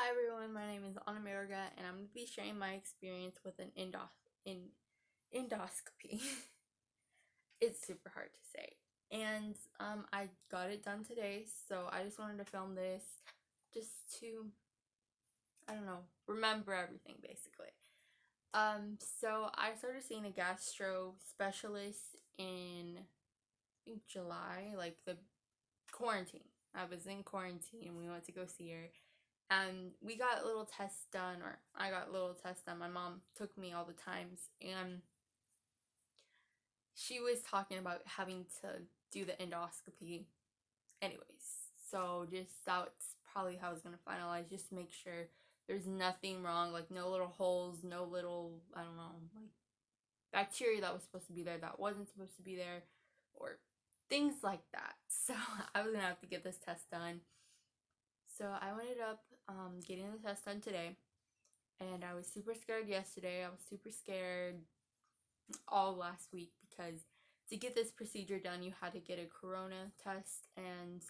Hi everyone, my name is Anna and I'm going to be sharing my experience with an endoscopy. It's super hard to say. And I got it done today, so I just wanted to film this just to, I don't know, remember everything basically. So I started seeing a gastro specialist in, I think July, like the quarantine. I was in quarantine and we went to go see her. And we got little tests done, or I got little tests done. My mom took me all the times, and she was talking about having to do the endoscopy anyways. So just that's probably how I was gonna finalize, just to make sure there's nothing wrong, like no little holes, no little, I don't know, like bacteria that was supposed to be there that wasn't supposed to be there, or things like that. So I was gonna have to get this test done. So I ended up getting the test done today. And I was super scared yesterday. I was super scared all last week because to get this procedure done, you had to get a corona test, and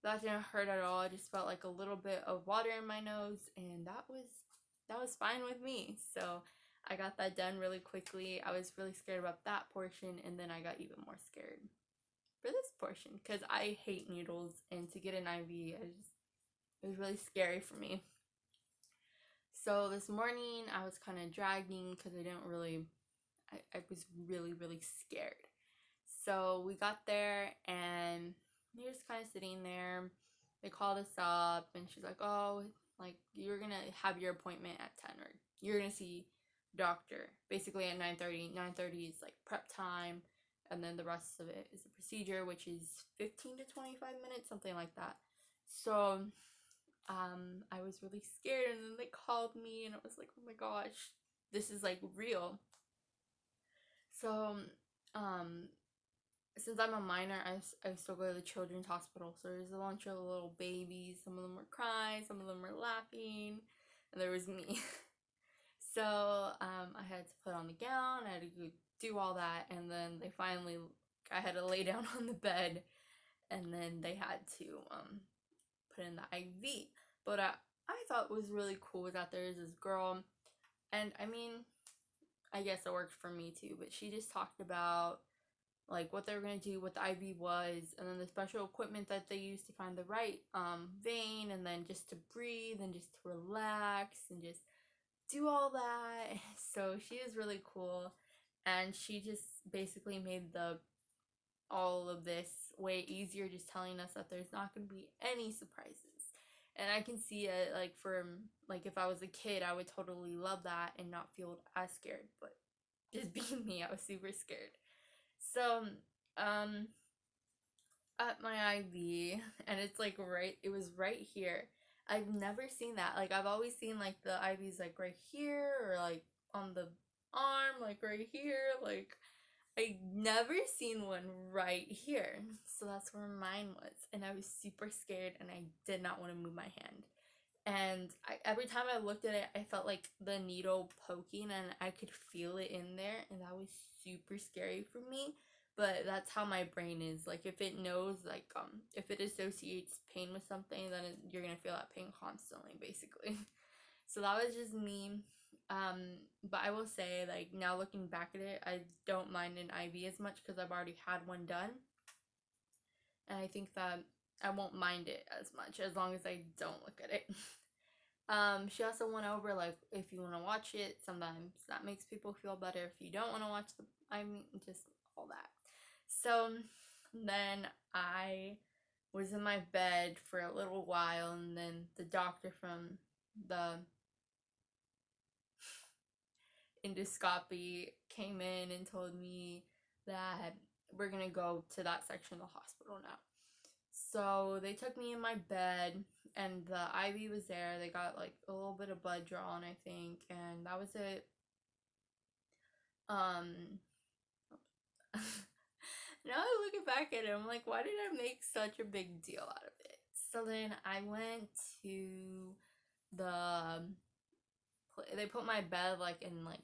that didn't hurt at all. I just felt like a little bit of water in my nose, and that was fine with me. So I got that done really quickly. I was really scared about that portion, and then I got even more scared for this portion because I hate needles, and to get an IV, it was really scary for me. So this morning I was kind of dragging because I was really scared. So we got there and we were just kind of sitting there. They called us up and she's like, oh, like you're going to have your appointment at 10, or you're going to see doctor basically at 9:30. 9:30 is like prep time, and then the rest of it is the procedure, which is 15 to 25 minutes, something like that. So I was really scared, and then they called me and I was like, oh my gosh, this is like real. So um since I'm a minor, I still go to the children's hospital, so there's a bunch of little babies. Some of them were crying, some of them were laughing, and there was me. So I had to put on the gown, I had to go do all that, and then I had to lay down on the bed, and then they had to put in the IV. But I thought was really cool was that there's this girl, and I mean, I guess it worked for me too, but she just talked about like what they were going to do, what the IV was, and then the special equipment that they use to find the right vein, and then just to breathe and just to relax and just do all that. So she is really cool, and she just basically made the all of this way easier, just telling us that there's not going to be any surprises. And I can see it like from like if I was a kid, I would totally love that and not feel as scared. But just being me, I was super scared. So um at my IV, and it's like it was right here. I've never seen that. Like I've always seen like the IVs like right here, or like on the arm, like right here. Like I never seen one right here. So that's where mine was. And I was super scared and I did not want to move my hand. And every time I looked at it, I felt like the needle poking and I could feel it in there. And that was super scary for me. But that's how my brain is. Like if it knows, like if it associates pain with something, then you're gonna feel that pain constantly, basically. So that was just me. But I will say, like now looking back at it, I don't mind an IV as much because I've already had one done, and I think that I won't mind it as much as long as I don't look at it. She also went over like if you want to watch it, sometimes that makes people feel better. If you don't want to watch I mean, just all that. So then I was in my bed for a little while, and then the doctor from the endoscopy came in and told me that we're gonna go to that section of the hospital now. So they took me in my bed, and the IV was there. They got like a little bit of blood drawn, I think, and that was it. Um, now looking back at it, I'm like, why did I make such a big deal out of it? So then I went to the. They put my bed like in like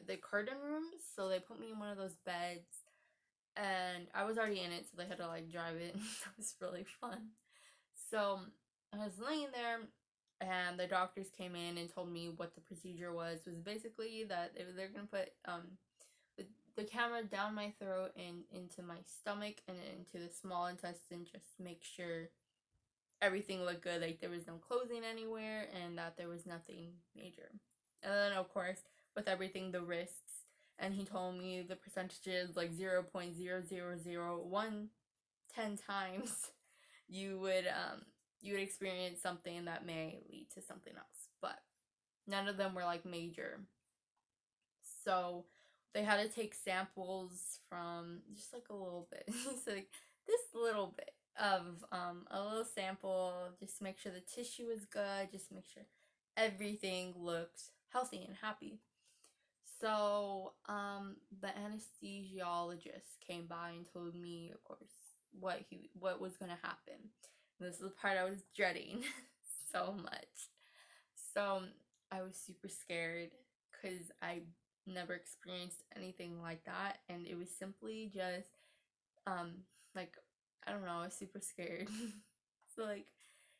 the curtain rooms, so they put me in one of those beds, and I was already in it, so they had to like drive it. It was really fun. So I was laying there, and the doctors came in and told me what the procedure was basically that they're gonna put the, the camera down my throat and into my stomach and into the small intestine, just to make sure everything looked good, like there was no closing anywhere and that there was nothing major. And then of course with everything, the risks, and he told me the percentages like 0.0001 10 times you would experience something that may lead to something else, but none of them were like major. So they had to take samples from just like a little bit. So like this little bit of a little sample, just to make sure the tissue was good, just to make sure everything looked healthy and happy. So the anesthesiologist came by and told me, of course, what was gonna happen. And this is the part I was dreading so much. So I was super scared because I never experienced anything like that, and it was simply just like, I don't know, I was super scared. So like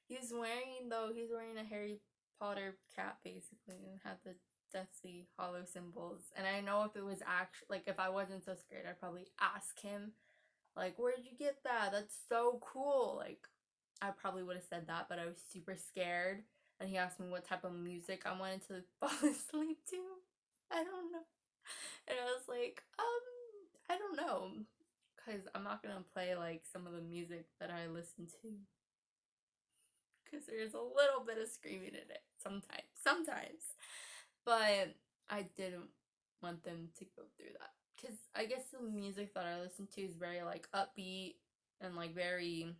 he's wearing a Harry Potter cap basically, and had the Deathly Hollow symbols. And I know if it was actually like, if I wasn't so scared, I'd probably ask him like, where'd you get that? That's so cool. Like I probably would have said that, but I was super scared. And he asked me what type of music I wanted to fall asleep to. I don't know. And I was like, I don't know. Because I'm not going to play like some of the music that I listen to. Because there's a little bit of screaming in it sometimes. But I didn't want them to go through that. Because I guess the music that I listen to is very like upbeat and like very,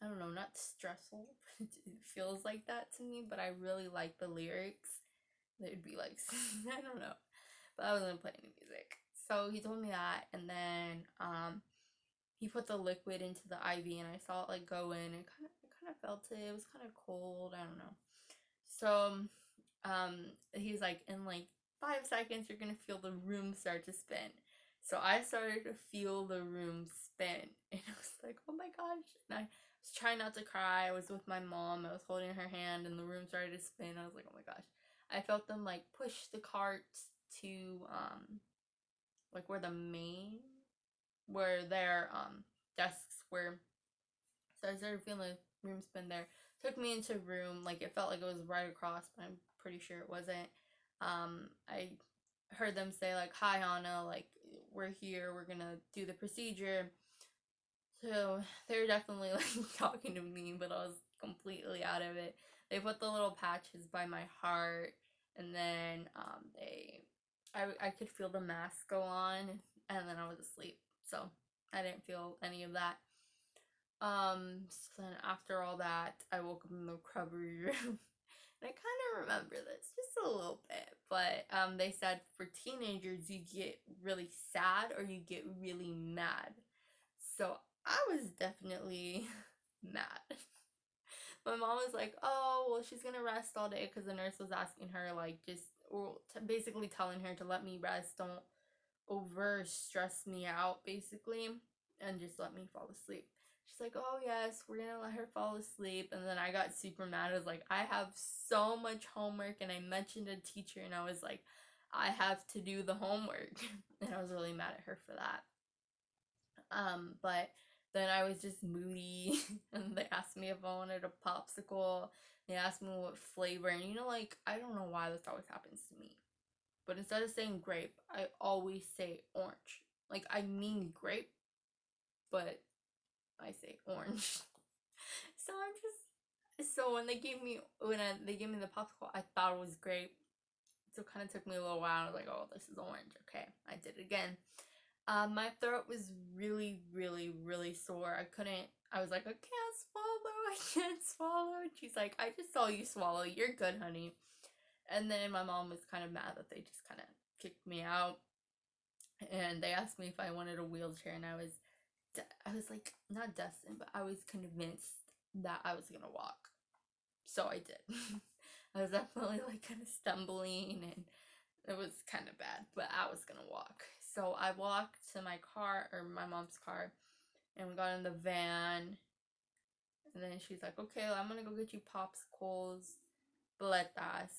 I don't know, not stressful. It feels like that to me, but I really like the lyrics. They'd be like, I don't know, but I wasn't playing any music. So he told me that, and then he put the liquid into the IV, and I saw it like go in, and kind of felt it. It was kind of cold. I don't know. So he's like, in like 5 seconds, you're gonna feel the room start to spin. So I started to feel the room spin, and I was like, oh my gosh. And I was trying not to cry. I was with my mom. I was holding her hand, and the room started to spin. I was like, oh my gosh. I felt them like push the cart to like where their desks were. So I started feeling the room spin there. Took me into a room, like it felt like it was right across, but I'm pretty sure it wasn't. I heard them say like, hi Anna, like we're here, we're gonna do the procedure. So they were definitely like talking to me, but I was completely out of it. They put the little patches by my heart, and then I could feel the mask go on, and then I was asleep. So I didn't feel any of that. So then after all that, I woke up in the recovery room. And I kind of remember this just a little bit, but they said for teenagers you get really sad or you get really mad. So I was definitely mad. My mom was like, "Oh, well, she's gonna rest all day," because the nurse was asking her like just or basically telling her to let me rest, don't over stress me out, basically, and just let me fall asleep. She's like, oh yes, we're gonna let her fall asleep. And then I got super mad. I was like, I have so much homework, and I mentioned a teacher, and I was like, I have to do the homework. And I was really mad at her for that. But then I was just moody, and they asked me if I wanted a popsicle. They asked me what flavor, and like, I don't know why this always happens to me, but instead of saying grape, I always say orange. Like, I mean grape, but I say orange. So I'm just, so when they gave me the popsicle, I thought it was grape. So it kind of took me a little while. I was like, oh, this is orange. Okay, I did it again. My throat was really, really, really sore. I was like, I can't swallow. I can't swallow. And she's like, I just saw you swallow. You're good, honey. And then my mom was kind of mad that they just kind of kicked me out. And they asked me if I wanted a wheelchair, and I was like, not destined, but I was convinced that I was gonna walk. So I did. I was definitely like kind of stumbling, and it was kind of bad, but I was gonna walk. So I walked to my car, or my mom's car, and we got in the van, And then she's like, okay, I'm gonna go get you popsicles, boletas.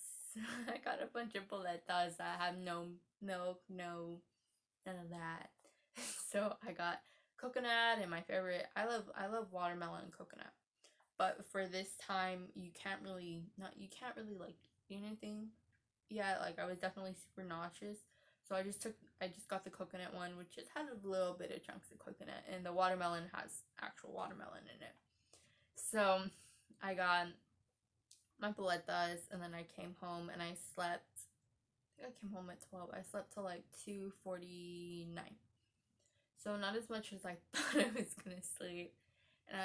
I got a bunch of boletas that have no milk, none of that. So I got coconut, and my favorite, I love watermelon and coconut. But for this time, you can't really like eat anything. Yeah, like I was definitely super nauseous. So I just got the coconut one, which just had a little bit of chunks of coconut, and the watermelon has actual watermelon in it. So I got my boletas, and then I came home and I slept. I think I came home at 12. I slept till like 2:49. So not as much as I thought I was gonna sleep. And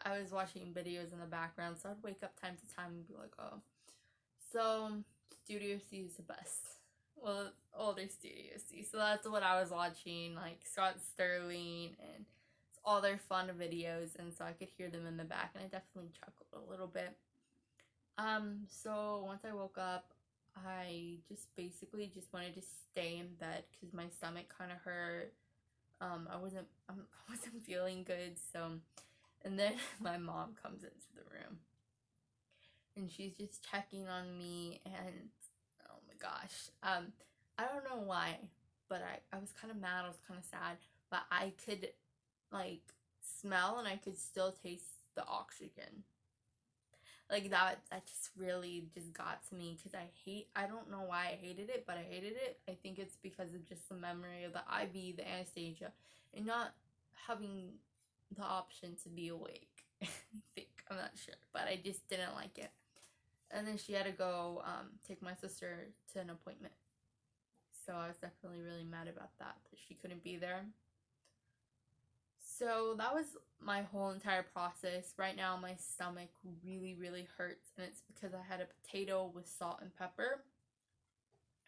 I was watching videos in the background, so I'd wake up time to time and be like, oh, so Studio C is the best. Well, older Studio C. So that's what I was watching, like Scott Sterling and all their fun videos, and so I could hear them in the back, and I definitely chuckled a little bit. So once I woke up, I just basically just wanted to stay in bed because my stomach kind of hurt. I wasn't feeling good, so, and then my mom comes into the room, and she's just checking on me, and oh my gosh, I don't know why, but I was kind of mad, I was kind of sad, but I could like smell and I could still taste the oxygen. Like that just really just got to me because I don't know why I hated it, but I hated it. I think it's because of just the memory of the IV, the anesthesia, and not having the option to be awake. I think, I'm not sure, but I just didn't like it. And then she had to go take my sister to an appointment, so I was definitely really mad about that she couldn't be there. So that was my whole entire process. Right now my stomach really, really hurts, and it's because I had a potato with salt and pepper.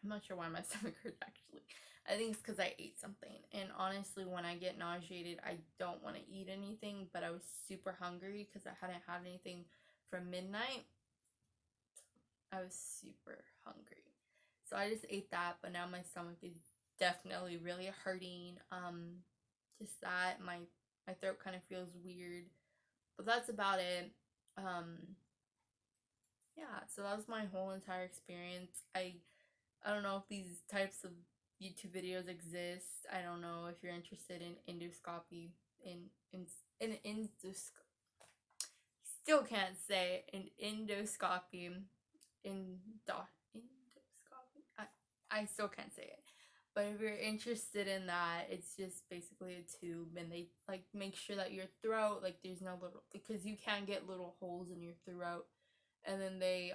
I'm not sure why my stomach hurts actually. I think it's because I ate something. And honestly, when I get nauseated, I don't want to eat anything, but I was super hungry because I hadn't had anything from midnight. I was super hungry. So I just ate that, but now my stomach is definitely really hurting. Just that my throat kind of feels weird, but that's about it. Yeah, so that was my whole entire experience. I don't know if these types of YouTube videos exist. I don't know if you're interested in endoscopy, in endoscopy. Still can't say an endoscopy, endoscopy. I still can't say it. But if you're interested in that, it's just basically a tube, and they like make sure that your throat, like there's no little, because you can get little holes in your throat, and then they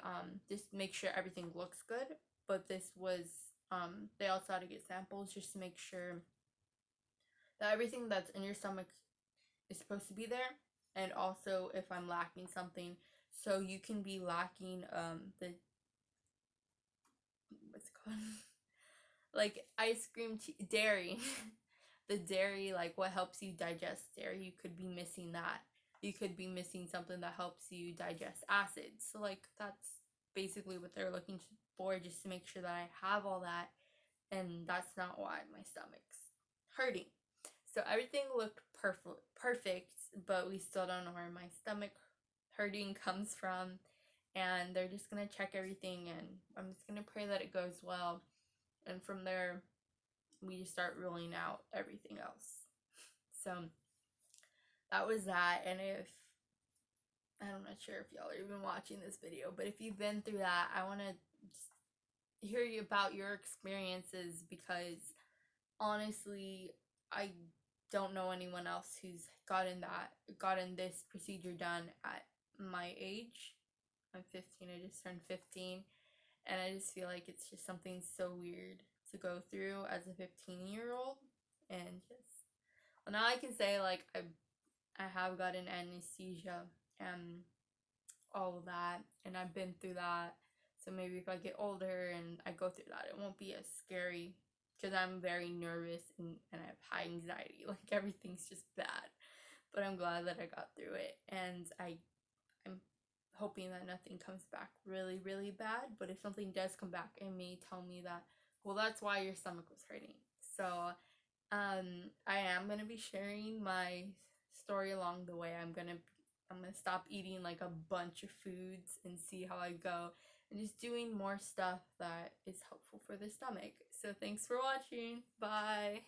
just make sure everything looks good. But this was they also had to get samples just to make sure that everything that's in your stomach is supposed to be there, and also if I'm lacking something. So you can be lacking the, what's it called, like ice cream, dairy. The dairy, like what helps you digest dairy, you could be missing that. You could be missing something that helps you digest acids. So like that's basically what they're looking for, just to make sure that I have all that, and that's not why my stomach's hurting. So everything looked perfect, but we still don't know where my stomach hurting comes from, and they're just gonna check everything, and I'm just gonna pray that it goes well, and from there we just start ruling out everything else. So that was that. And if I'm not sure if y'all are even watching this video, but if you've been through that, I want to hear you about your experiences, because honestly, I don't know anyone else who's gotten this procedure done at my age. I'm 15. I just turned 15, and I just feel like it's just something so weird to go through as a 15-year-old. And just, well, now I can say like I have gotten anesthesia and all of that, and I've been through that. So maybe if I get older and I go through that, it won't be as scary, because I'm very nervous, and I have high anxiety. Like everything's just bad. But I'm glad that I got through it, and I'm hoping that nothing comes back really, really bad. But if something does come back, it may tell me that, well, that's why your stomach was hurting. So I am going to be sharing my story along the way. I'm going to I'm gonna stop eating like a bunch of foods and see how I go, and just doing more stuff that is helpful for the stomach. So thanks for watching. Bye.